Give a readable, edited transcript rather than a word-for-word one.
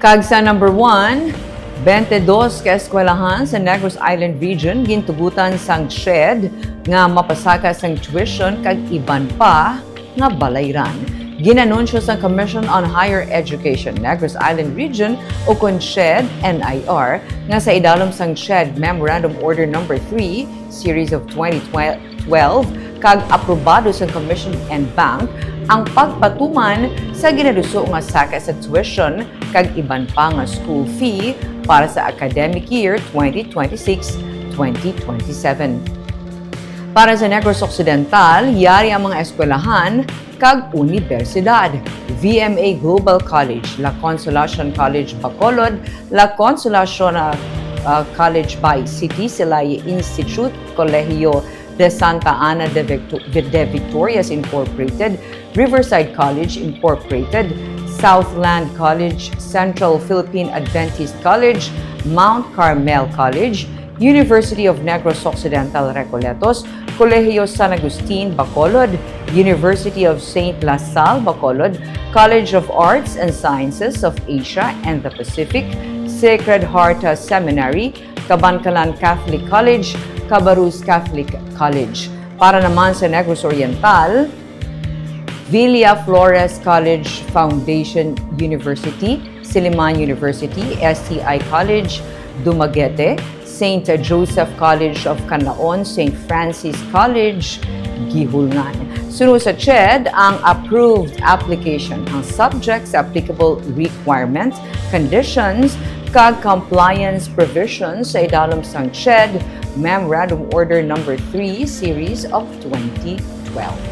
Kag sa number 1, 22 ka eskwelahan sa Negros Island Region gintugutan sang shed nga mapasaka sang tuition kag iban pa nga balayran. Ginanunsyo sa Commission on Higher Education Negros Island Region o kon SHED NIR nga sa idalom sang SHED Memorandum Order No. 3 Series of 2012 kag aprobado sa Commission and Bank ang pagpatuman sa ginaduso nga saka sa tuition kag iban pa nga school fee para sa academic year 2026-2027. Para sa Negros Occidental, yari ang mga eskwelahan kag universidad. VMA Global College, La Consolacion College Bacolod, La Consolacion College by City Silay Institute, Colegio de Santa Ana de Victorias Incorporated, Riverside College Incorporated, Southland College, Central Philippine Adventist College, Mount Carmel College, University of Negros Occidental Recoletos, Colegio San Agustin Bacolod, University of St. La Salle Bacolod, College of Arts and Sciences of Asia and the Pacific, Sacred Heart Seminary, Cabancalan Catholic College, Cabarrus Catholic College. Para naman sa Negros Oriental, Villa Flores College Foundation University, Siliman University, STI College, Dumaguete, St. Joseph College of Canlaon, St. Francis College, Gihulngan. Sunod sa CHED ang approved application, ang subjects, applicable requirements, conditions, kag compliance provisions sa idalom sang CHED Memorandum Order No. 3 Series of 2012.